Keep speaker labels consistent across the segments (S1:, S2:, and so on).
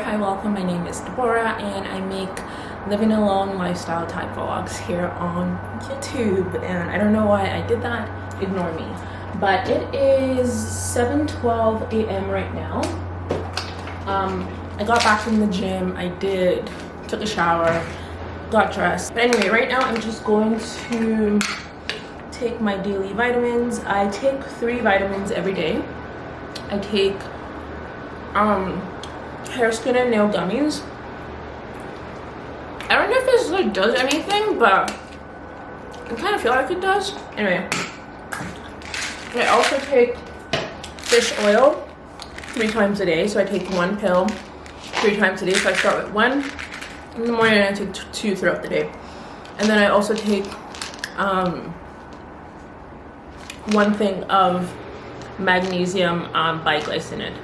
S1: hi, welcome. My name is Deborah and I make living alone lifestyle type vlogs here on YouTube, and I don't know why I did that, ignore me. But it is 7:12 a.m. right now. I got back from the gym, took a shower, got dressed. But anyway, right now I'm just going to take my daily vitamins. I take 3 vitamins every day. I take hair, skin, and nail gummies. I don't know if this like does anything, but I kind of feel like it does. Anyway, I also take fish oil 3 times a day. So I take 1 pill 3 times a day. So I start with 1 in the morning and I take 2 throughout the day. And then I also take 1 thing of magnesium biglycinate.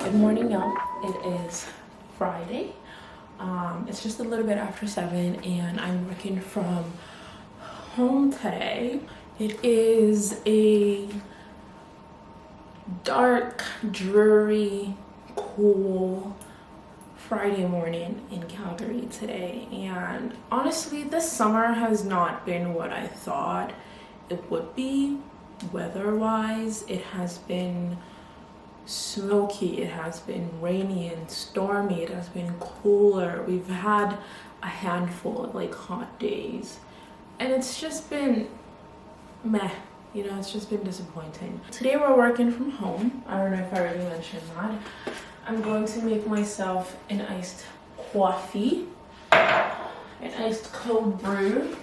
S1: Good morning, y'all. It is Friday. It's just a little bit after 7 and I'm working from home today. It is a dark, dreary, cool Friday morning in Calgary today, and honestly this summer has not been what I thought it would be weather-wise. It has been smoky, it has been rainy and stormy, it has been cooler. We've had a handful of like hot days and it's just been meh, you know, it's just been disappointing. Today we're working from home. I don't know if I already mentioned that. I'm going to make myself an iced coffee, an iced cold brew.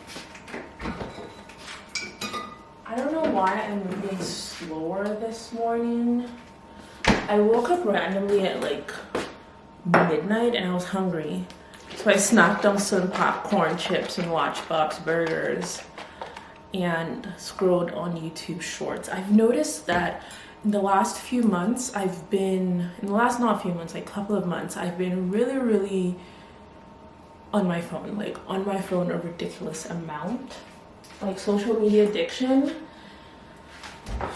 S1: I don't know why I'm moving slower this morning. I woke up randomly at like midnight and I was hungry. So I snacked on some popcorn chips and Watchbox burgers and scrolled on YouTube shorts. I've noticed that in the last few months, like a couple of months, I've been really on my phone, like on my phone a ridiculous amount. Like social media addiction.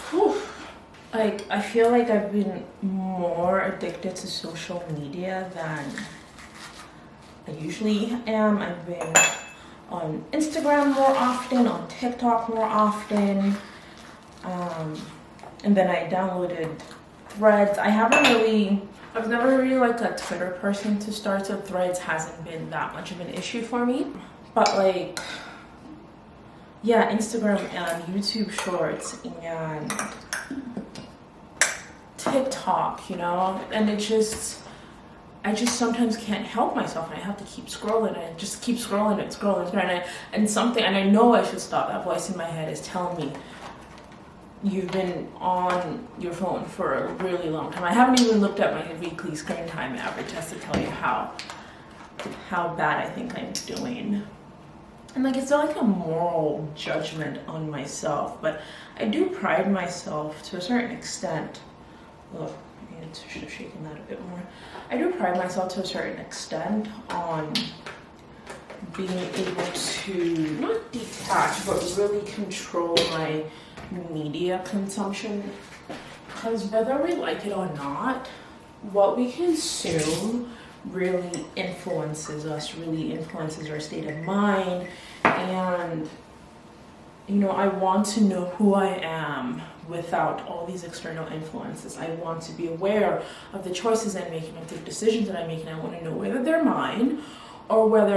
S1: Whew. Like, I feel like I've been more addicted to social media than I usually am. I've been on Instagram more often, on TikTok more often, and then I downloaded Threads. I was never really like a Twitter person to start, so Threads hasn't been that much of an issue for me. But like, yeah, Instagram and YouTube shorts and TikTok, you know, and I just sometimes can't help myself and I have to keep scrolling and I just keep scrolling and I know I should stop. That voice in my head is telling me you've been on your phone for a really long time. I haven't even looked at my weekly screen time average just to tell you how bad I think I'm doing. And like, it's not like a moral judgment on myself, but I do pride myself to a certain extent. Look, I should have shaken that a bit more. I do pride myself to a certain extent on being able to not detach, but really control my media consumption. Because whether we like it or not, what we consume really influences us, really influences our state of mind, and You know, I want to know who I am without all these external influences. I want to be aware of the choices I'm making, of the decisions that I'm making. I want to know whether they're mine or whether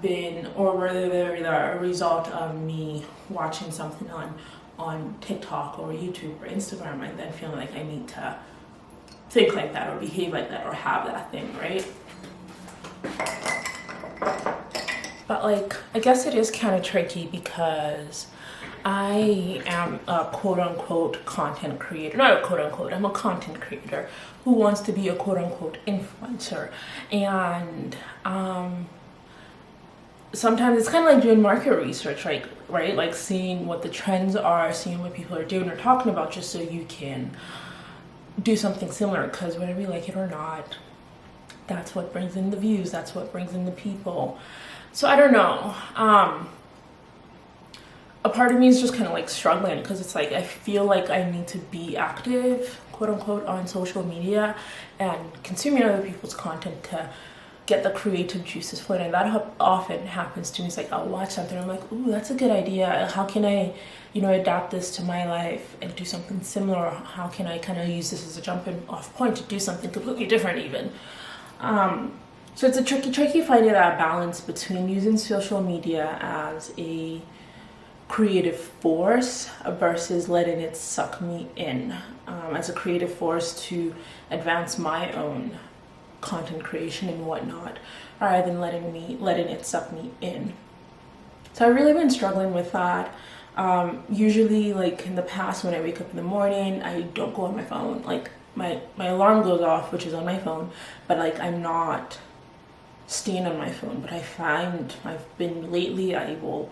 S1: they're a result of me watching something on TikTok or YouTube or Instagram, and then feeling like I need to think like that or behave like that or have that thing, right? But like, I guess it is kind of tricky because I am a quote-unquote content creator. Not a quote-unquote, I'm a content creator who wants to be a quote-unquote influencer. And sometimes it's kind of like doing market research, right? Like seeing what the trends are, seeing what people are doing or talking about, just so you can do something similar. Because whether we like it or not, that's what brings in the views, that's what brings in the people. So I don't know. A part of me is just kind of like struggling because it's like I feel like I need to be active, quote unquote, on social media and consuming other people's content to get the creative juices flowing. And that often happens to me. It's like I'll watch something and I'm like, ooh, that's a good idea. How can I, adapt this to my life and do something similar? How can I kind of use this as a jumping off point to do something completely different even? So it's a tricky finding that balance between using social media as a creative force versus letting it suck me in, as a creative force to advance my own content creation and whatnot, rather than letting it suck me in. So I've really been struggling with that. Usually, like in the past, when I wake up in the morning, I don't go on my phone. Like my alarm goes off, which is on my phone, but like I'm not staying on my phone. But I find I've been lately, I will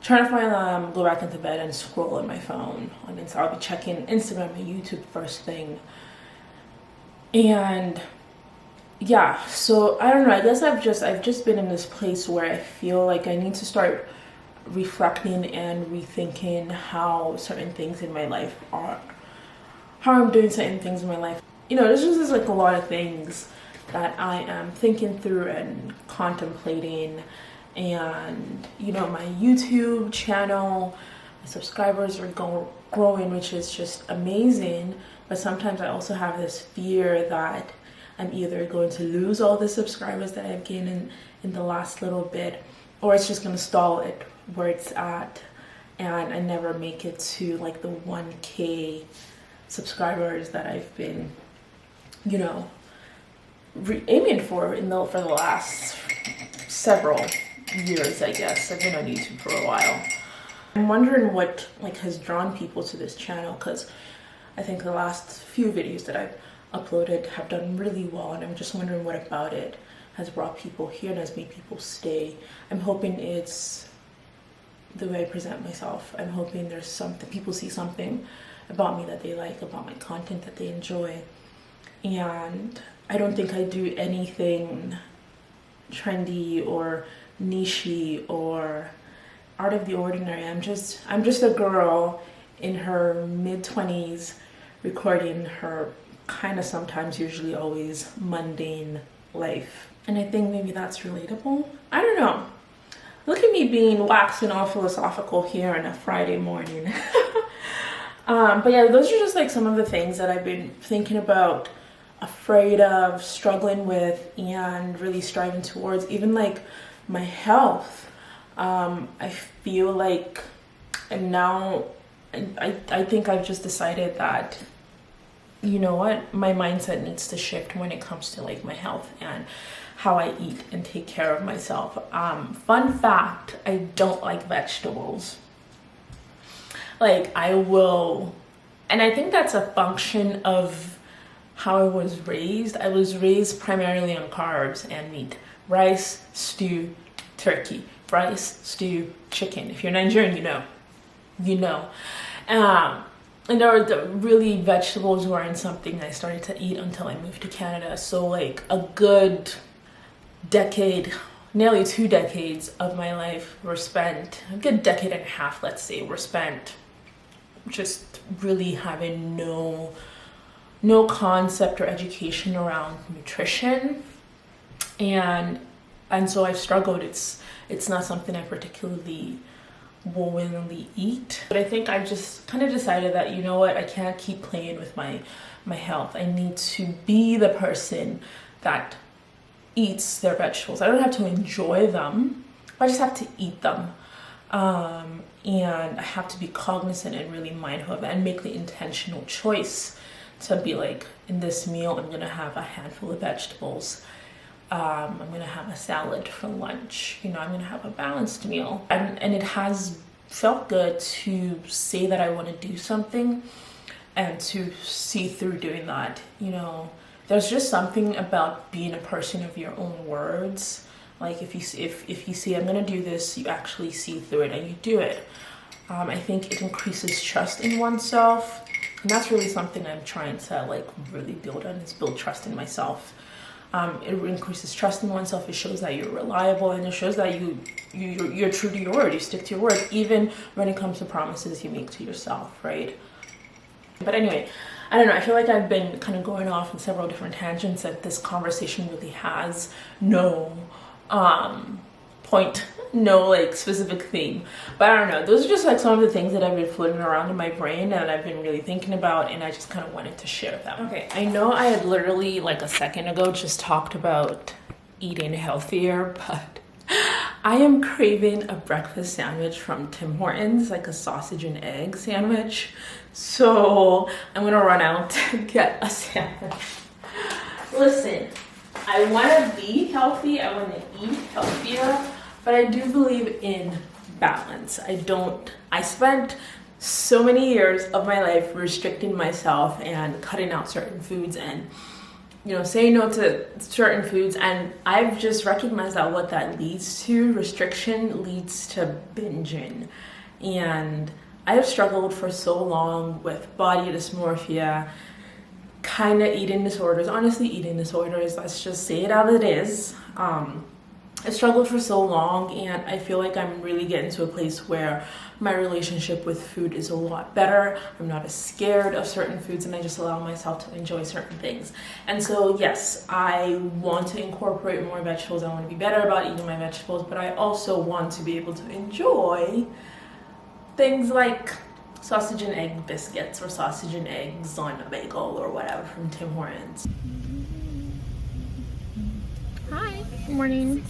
S1: turn off my alarm, go back into bed and scroll on my phone. I'll be checking Instagram and YouTube first thing. And yeah, so I don't know, I guess I've just been in this place where I feel like I need to start reflecting and rethinking how certain things in my life are, how I'm doing certain things in my life. There's just like a lot of things that I am thinking through and contemplating. And my YouTube channel, my subscribers are growing, which is just amazing. But sometimes I also have this fear that I'm either going to lose all the subscribers that I've gained in the last little bit, or it's just going to stall it where it's at and I never make it to like the 1K subscribers that I've been aiming for for the last several years. I guess I've been on YouTube for a while. I'm wondering what has drawn people to this channel, because I think the last few videos that I've uploaded have done really well, and I'm just wondering what about it has brought people here and has made people stay. I'm hoping it's the way I present myself. I'm hoping there's something, people see something about me that they like, about my content that they enjoy. And I don't think I do anything trendy or niche-y or out of the ordinary. I'm just a girl in her mid-20s recording her kind of sometimes, usually always, mundane life. And I think maybe that's relatable. I don't know. Look at me being waxing all philosophical here on a Friday morning. But yeah, those are just like some of the things that I've been thinking about, afraid of, struggling with, and really striving towards. Even like my health. I feel like, and now I think I've just decided that, you know what, my mindset needs to shift when it comes to like my health and how I eat and take care of myself. Fun fact, I don't like vegetables. Like I will, and I think that's a function of how I was raised. I was raised primarily on carbs and meat. Rice, stew, turkey. Rice, stew, chicken. If you're Nigerian, you know. And really vegetables weren't something I started to eat until I moved to Canada. So like a good decade, nearly 2 decades of my life were spent, a good decade and a half, let's say, were spent just really having no concept or education around nutrition. And so I've struggled. It's not something I particularly will willingly eat. But I think I just kind of decided that, you know what, I can't keep playing with my health. I need to be the person that eats their vegetables. I don't have to enjoy them, I just have to eat them. And I have to be cognizant and really mindful of it and make the intentional choice to be like, in this meal, I'm gonna have a handful of vegetables. I'm gonna have a salad for lunch. You know, I'm gonna have a balanced meal. And it has felt good to say that I want to do something and to see through doing that. You know, there's just something about being a person of your own words. Like if you say I'm gonna do this, you actually see through it and you do it. I think it increases trust in oneself, and that's really something I'm trying to like really build on, is build trust in myself. It increases trust in oneself. It shows that you're reliable, and it shows that you're true to your word. You stick to your word, even when it comes to promises you make to yourself, right? But anyway, I don't know. I feel like I've been kind of going off in several different tangents, that this conversation really has no point, no like specific theme. But I don't know, those are just like some of the things that I've been floating around in my brain and I've been really thinking about, and I just kind of wanted to share them. Okay, I know I had literally like a second ago just talked about eating healthier, but I am craving a breakfast sandwich from Tim Hortons, like a sausage and egg sandwich. So I'm gonna run out to get a sandwich. Listen, I want to be healthy, I want to eat healthier, but I do believe in balance. I spent so many years of my life restricting myself and cutting out certain foods and, you know, saying no to certain foods, and I've just recognized that what that leads to, restriction, leads to binging. And I have struggled for so long with body dysmorphia, kind of eating disorders, honestly eating disorders, let's just say it as it is. I struggled for so long, and I feel like I'm really getting to a place where my relationship with food is a lot better. I'm not as scared of certain foods, and I just allow myself to enjoy certain things. And so yes, I want to incorporate more vegetables. I want to be better about eating my vegetables, but I also want to be able to enjoy things like sausage and egg biscuits or sausage and eggs on a bagel or whatever from Tim Hortons. Hi, good morning.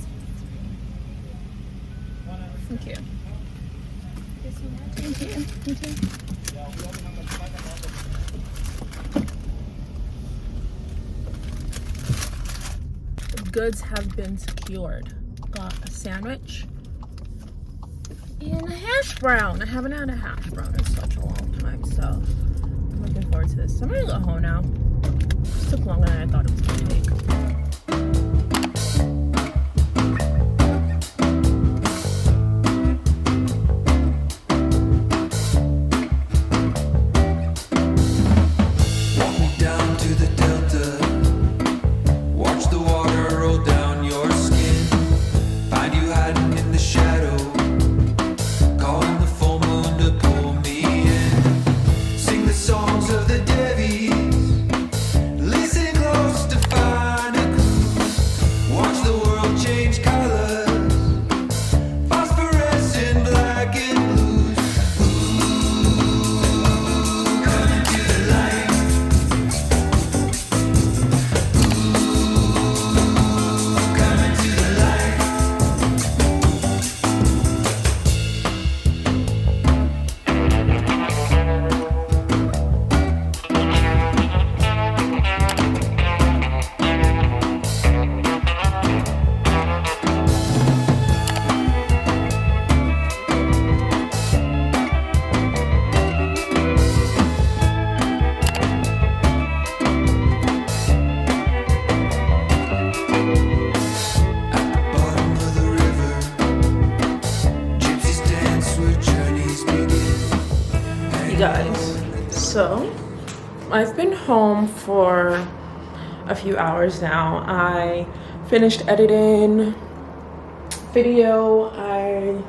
S1: Thank you. Thank you. Thank you. The goods have been secured. Got a sandwich and a hash brown. I haven't had a hash brown in such a long time, so I'm looking forward to this. So I'm gonna go home now. This took longer than I thought it was gonna take. Guys, so I've been home for a few hours now. I finished editing video. I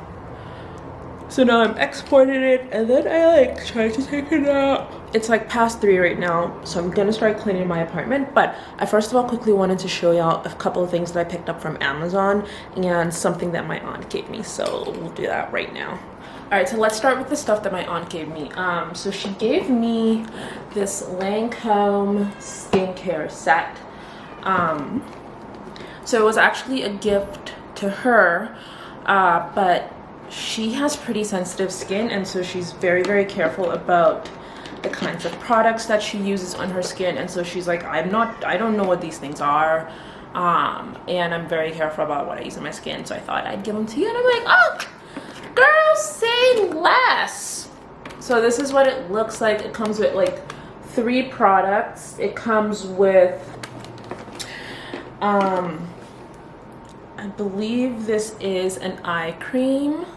S1: So now I'm exporting it, and then I like try to take it out. It's like past 3 right now, so I'm gonna start cleaning my apartment. But I first of all quickly wanted to show y'all a couple of things that I picked up from Amazon and something that my aunt gave me. So we'll do that right now. All right, so let's start with the stuff that my aunt gave me. So she gave me this Lancome skincare set. So it was actually a gift to her, but she has pretty sensitive skin, and so she's very, very careful about the kinds of products that she uses on her skin. And so she's like, I don't know what these things are, and I'm very careful about what I use on my skin, so I thought I'd give them to you. And I'm like, oh, girl, say less. So this is what it looks like. It comes with like 3 products. It comes with I believe this is an eye cream.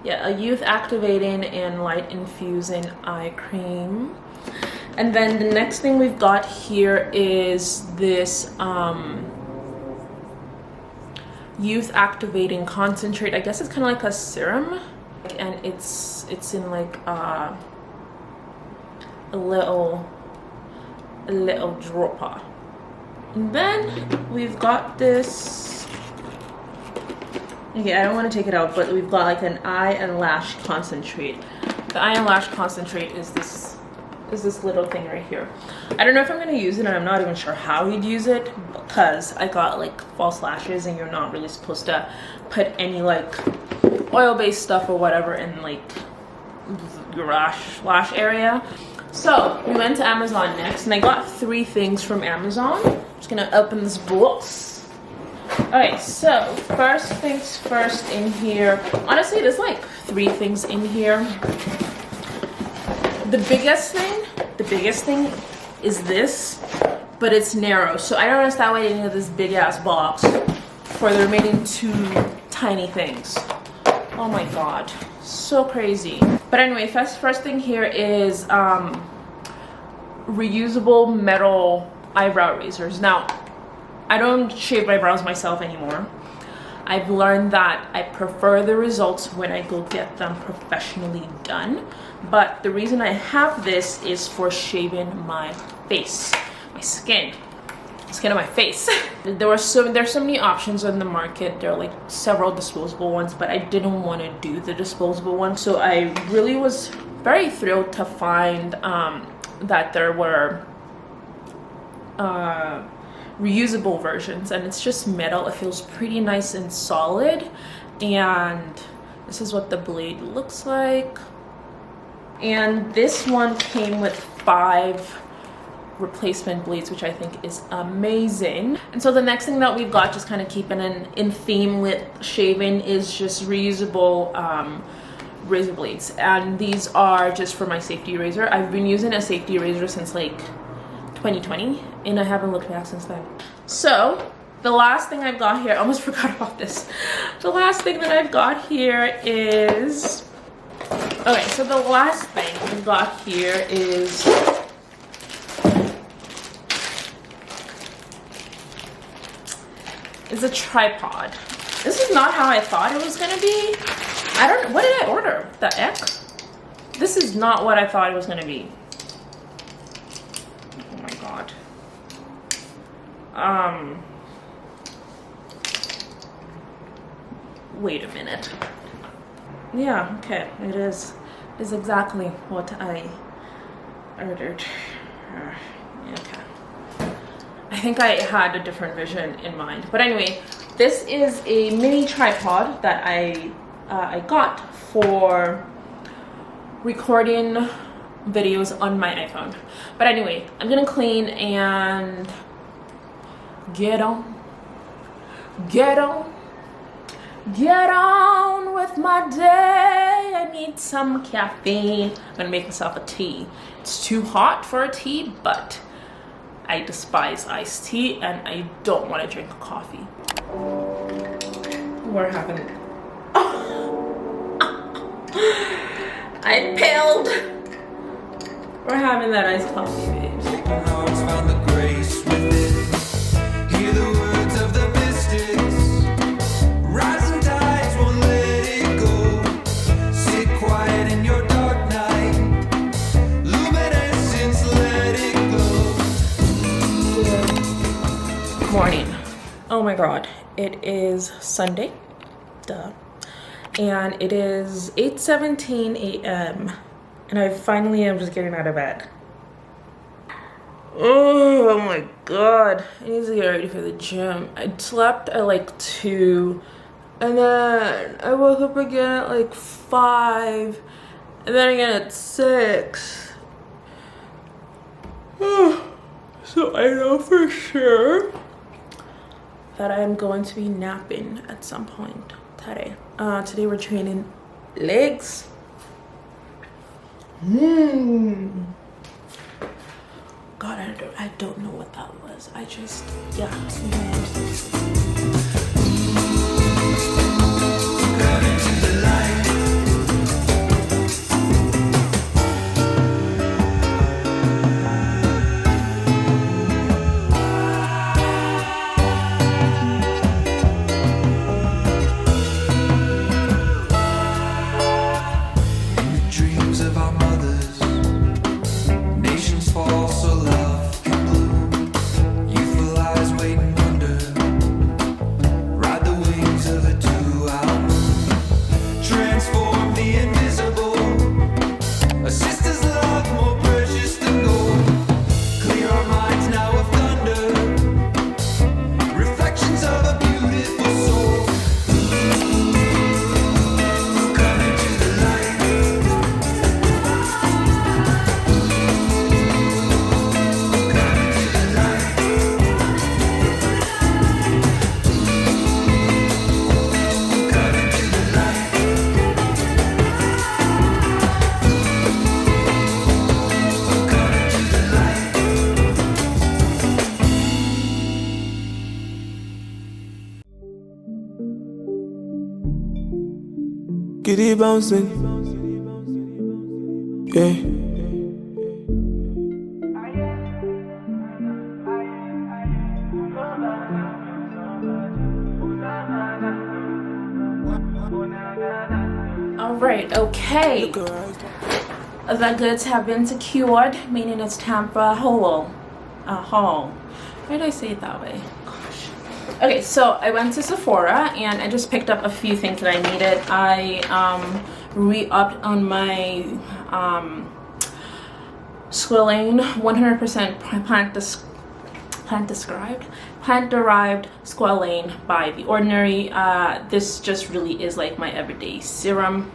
S1: Yeah, a youth activating and light infusing eye cream. And then the next thing we've got here is this youth activating concentrate. I guess it's kind of like a serum, and it's in like a little dropper. And then we've got this. Okay, I don't want to take it out, but we've got like an eye and lash concentrate. The eye and lash concentrate is this little thing right here. I don't know if I'm going to use it, and I'm not even sure how you'd use it, because I got like false lashes, and you're not really supposed to put any like oil-based stuff or whatever in like your lash area. So we went to Amazon next, and I got 3 things from Amazon. I'm just gonna open this box. Okay, so first things first in here. Honestly, there's like 3 things in here. The biggest thing is this, but it's narrow. So I don't understand why they needed this big ass box for the remaining 2 tiny things. Oh my god, so crazy. But anyway, first thing here is reusable metal eyebrow razors. Now, I don't shave my brows myself anymore. I've learned that I prefer the results when I go get them professionally done. But the reason I have this is for shaving my face, my skin of my face. There's so many options on the market. There are like several disposable ones, but I didn't want to do the disposable one. So I really was very thrilled to find that there were reusable versions, and it's just metal. It feels pretty nice and solid, and this is what the blade looks like. And this one came with 5 replacement blades, which I think is amazing. And so the next thing that we've got, just kind of keeping in theme with shaving, is just reusable razor blades, and these are just for my safety razor. I've been using a safety razor since like 2020, and I haven't looked back since then. So the last thing I've got here, I almost forgot about this. The last thing that I've got here is, okay, so the last thing I've got here is a tripod. This is not how I thought it was gonna be. I don't know, what did I order? The heck? This is not what I thought it was gonna be. Oh my god. Wait a minute. Yeah, okay, it is exactly what I ordered. Okay. I think I had a different vision in mind. But anyway, this is a mini tripod that I got for recording videos on my iPhone. But anyway, I'm gonna clean and get on with my day. I need some caffeine. I'm gonna make myself a tea. It's too hot for a tea, but I despise iced tea, and I don't want to drink coffee. What happened? I pilled. We're having that iced coffee, babes. Found the grace within. Hear the words of the mystics. Rising tides won't let it go. It is Sunday, duh, and it is 8:17 a.m. and I finally am just getting out of bed. Oh my god, I need to get ready for the gym. I slept at like 2, and then I woke up again at like 5, and then again at 6. So I know for sure that I am going to be napping at some point today. Today we're training legs. God, I don't know what that was. I just, yeah.
S2: Get it bouncing, yeah.
S1: All right, okay. The goods have been secured, meaning it's time for a haul. Why did I say it that way? Gosh. Okay, so I went to Sephora and I just picked up a few things that I needed. I re-upped on my squalane 100% plant-derived squalane by The Ordinary. This just really is like my everyday serum.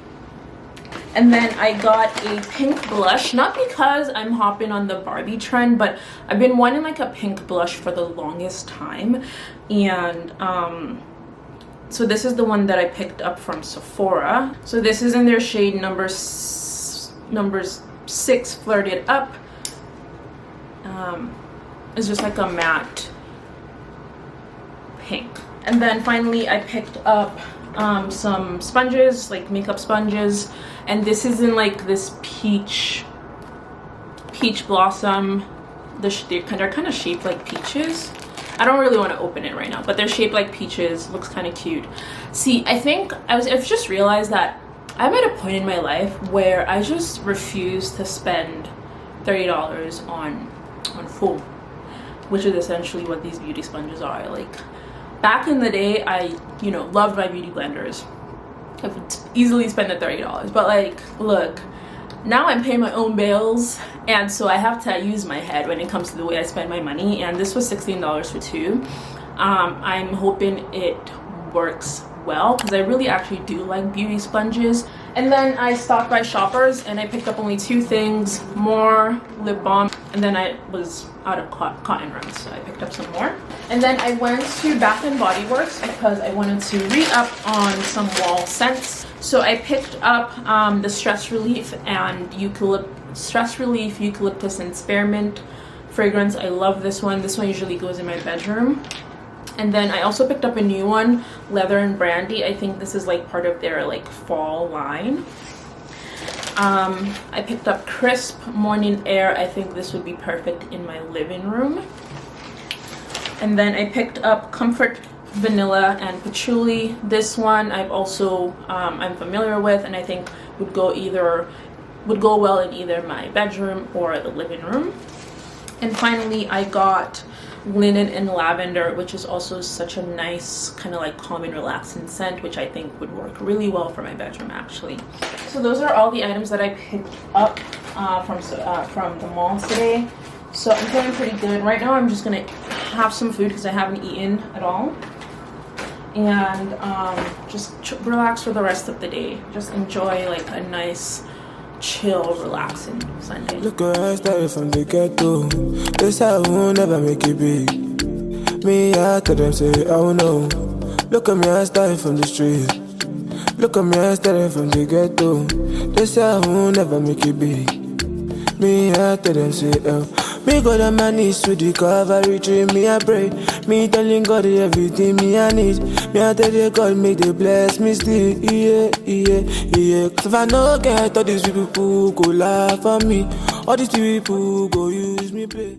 S1: And then I got a pink blush, not because I'm hopping on the Barbie trend, but I've been wanting like a pink blush for the longest time. And so this is the one that I picked up from Sephora. So this is in their shade number 6, Flirted Up. It's just like a matte pink. And then finally I picked up some sponges, like makeup sponges, and this is in like this peach blossom. They're kind of shaped like peaches. I don't really want to open it right now, but they're shaped like peaches. Looks kind of cute. See, I think I've just realized that I'm at a point in my life where I just refuse to spend $30 on food, which is essentially what these beauty sponges are. Like, back in the day, I, loved my beauty blenders. I would easily spend the $30. But like, look, now I'm paying my own bills, and so I have to use my head when it comes to the way I spend my money. And this was $16 for 2. I'm hoping it works well, because I really actually do like beauty sponges. And then I stopped by Shoppers and I picked up only 2 things, more lip balm, and then I was out of cotton runs, so I picked up some more. And then I went to Bath and Body Works because I wanted to re-up on some wall scents. So I picked up the Stress Relief Eucalyptus and Spearmint fragrance. I love this one. This one usually goes in my bedroom. And then I also picked up a new one, Leather and Brandy. I think this is like part of their like fall line. I picked up Crisp Morning Air. I think this would be perfect in my living room. And then I picked up Comfort Vanilla and Patchouli. This one I've also I'm familiar with, and I think would go well in either my bedroom or the living room. And finally I got linen and lavender, which is also such a nice kind of like calming, relaxing scent, which I think would work really well for my bedroom actually. So those are all the items that I picked up from the mall today. So I'm feeling pretty good. Right now I'm just gonna have some food because I haven't eaten at all. And just relax for the rest of the day. Just enjoy like a nice, chill, relaxing Sunday.
S2: Look at I started from the ghetto. This I will never make it big. Me, I tell them say, oh no. Look at me, I started from the street. Look at me, I started from the ghetto. This I will never make it big. Me, I tell them say, oh. Me go on my knees to the Calvary tree, me I pray. Me telling God everything me I need. Me I tell the God make they bless me still, yeah, yeah, yeah. Cause if I no get all these people go laugh at me. All these people go use me play.